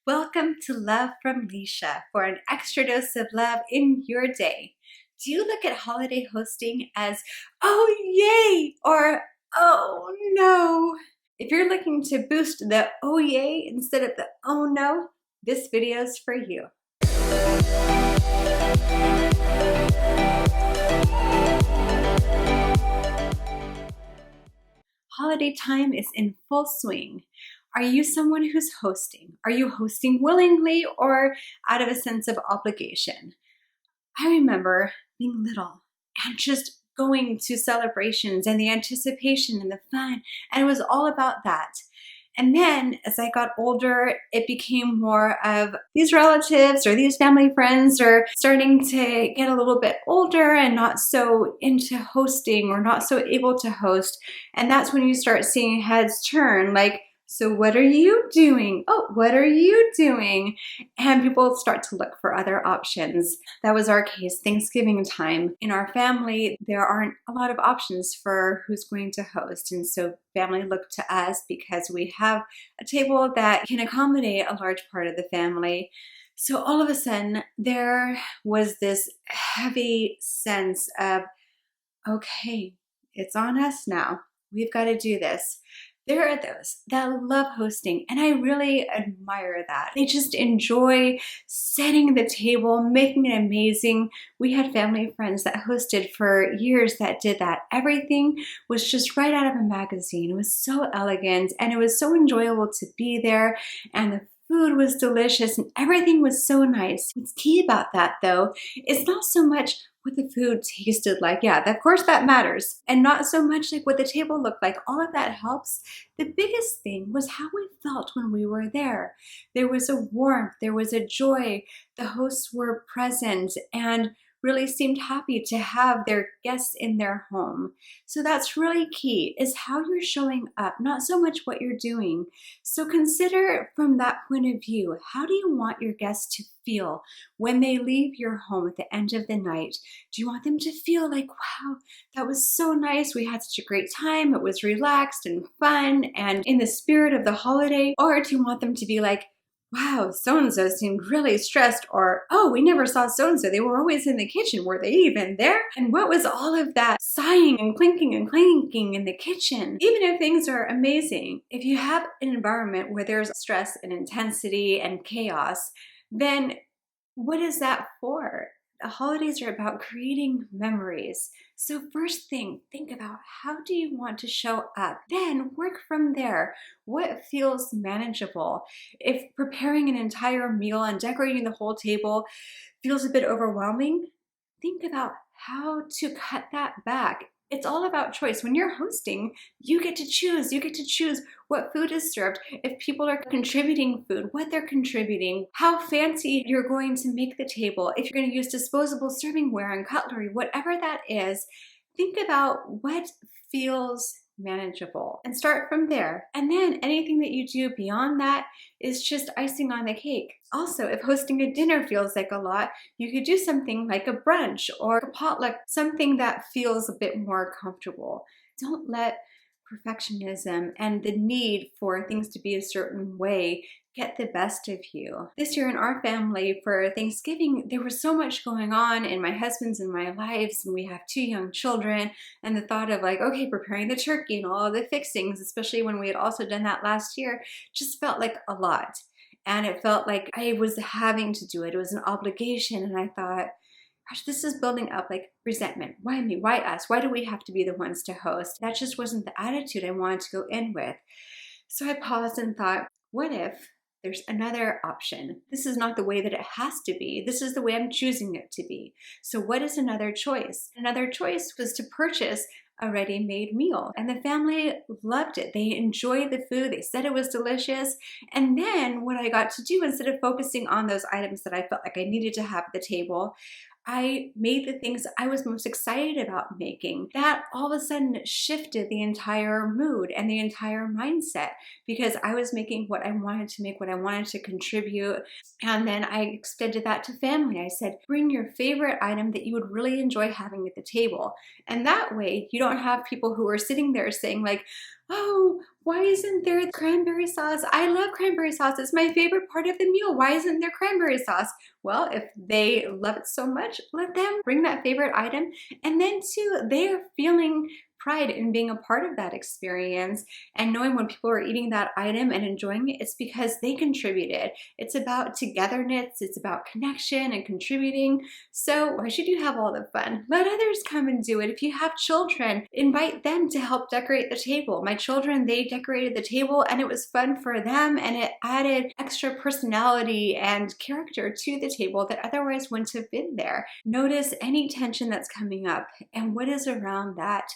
Welcome to Love from Lisha for an extra dose of love in your day. Do you look at holiday hosting as, oh yay, or oh no? If you're looking to boost the oh yay instead of the oh no, this video is for you. Holiday time is in full swing. Are you someone who's hosting? Are you hosting willingly or out of a sense of obligation? I remember being little and just going to celebrations and the anticipation and the fun, and it was all about that. And then as I got older, it became more of these relatives or these family friends are starting to get a little bit older and not so into hosting or not so able to host. And that's when you start seeing heads turn like, so what are you doing? Oh, what are you doing? And people start to look for other options. That was our case. Thanksgiving time in our family, there aren't a lot of options for who's going to host. And so family looked to us because we have a table that can accommodate a large part of the family. So all of a sudden, there was this heavy sense of, okay, it's on us now. We've got to do this. There are those that love hosting, and I really admire that. They just enjoy setting the table, making it amazing. We had family friends that hosted for years that did that. Everything was just right out of a magazine. It was so elegant, and it was so enjoyable to be there, and the food was delicious, and everything was so nice. What's key about that, though, is not so much what the food tasted like. Yeah, of course that matters. And not so much like what the table looked like. All of that helps. The biggest thing was how we felt when we were there. There was a warmth, there was a joy. The hosts were present and really seemed happy to have their guests in their home. So that's really key, is how you're showing up, not so much what you're doing. So consider from that point of view, how do you want your guests to feel when they leave your home at the end of the night? Do you want them to feel like, wow, that was so nice, we had such a great time, it was relaxed and fun and in the spirit of the holiday? Or do you want them to be like, wow, so-and-so seemed really stressed, or, oh, we never saw so-and-so. They were always in the kitchen. Were they even there? And what was all of that sighing and clinking and clanking in the kitchen? Even if things are amazing, if you have an environment where there's stress and intensity and chaos, then what is that for? The holidays are about creating memories. So first thing, think about how do you want to show up? Then work from there. What feels manageable? If preparing an entire meal and decorating the whole table feels a bit overwhelming, think about how to cut that back. It's all about choice. When you're hosting, you get to choose. You get to choose what food is served, if people are contributing food, what they're contributing, how fancy you're going to make the table, if you're going to use disposable servingware and cutlery, whatever that is, think about what feels manageable and start from there. And then anything that you do beyond that is just icing on the cake. Also, if hosting a dinner feels like a lot, you could do something like a brunch or a potluck, something that feels a bit more comfortable. Don't let perfectionism and the need for things to be a certain way get the best of you. This year in our family for Thanksgiving, there was so much going on in my husband's and my lives, and we have 2 young children, and the thought of like, okay, preparing the turkey and all of the fixings, especially when we had also done that last year, just felt like a lot. And it felt like I was having to do it. It was an obligation, and I thought, gosh, this is building up like resentment. Why me? Why us? Why do we have to be the ones to host? That just wasn't the attitude I wanted to go in with. So I paused and thought, what if there's another option? This is not the way that it has to be. This is the way I'm choosing it to be. So what is another choice? Another choice was to purchase a ready-made meal. And the family loved it. They enjoyed the food. They said it was delicious. And then what I got to do, instead of focusing on those items that I felt like I needed to have at the table, I made the things I was most excited about making. That all of a sudden shifted the entire mood and the entire mindset because I was making what I wanted to make, what I wanted to contribute. And then I extended that to family. I said, bring your favorite item that you would really enjoy having at the table. And that way you don't have people who are sitting there saying like, oh, Why isn't there cranberry sauce? I love cranberry sauce. It's my favorite part of the meal. Why isn't there cranberry sauce? Well, if they love it so much, let them bring that favorite item. And then too, they are feeling pride in being a part of that experience and knowing when people are eating that item and enjoying it, it's because they contributed. It's about togetherness, it's about connection and contributing. So why should you have all the fun? Let others come and do it. If you have children, invite them to help decorate the table. My children, they decorated the table and it was fun for them and it added extra personality and character to the table that otherwise wouldn't have been there. Notice any tension that's coming up and what is around that.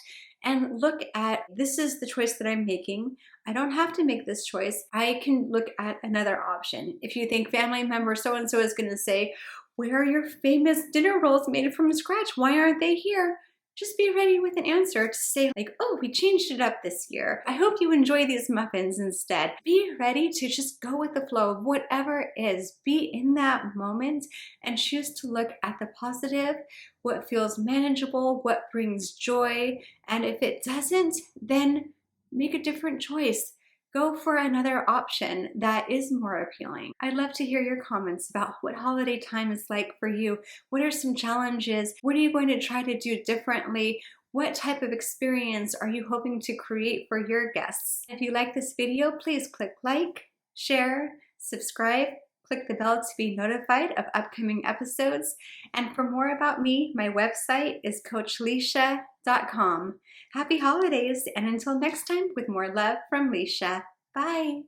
And look at, this is the choice that I'm making. I don't have to make this choice. I can look at another option. If you think family member so-and-so is gonna say, where are your famous dinner rolls made from scratch? Why aren't they here? Just be ready with an answer to say like, oh, we changed it up this year. I hope you enjoy these muffins instead. Be ready to just go with the flow of whatever it is. Be in that moment and choose to look at the positive, what feels manageable, what brings joy. And if it doesn't, then make a different choice. Go for another option that is more appealing. I'd love to hear your comments about what holiday time is like for you. What are some challenges? What are you going to try to do differently? What type of experience are you hoping to create for your guests? If you like this video, please click like, share, subscribe, click the bell to be notified of upcoming episodes. And for more about me, my website is coachlisha.com. Happy holidays, and until next time, with more love from Lisha. Bye.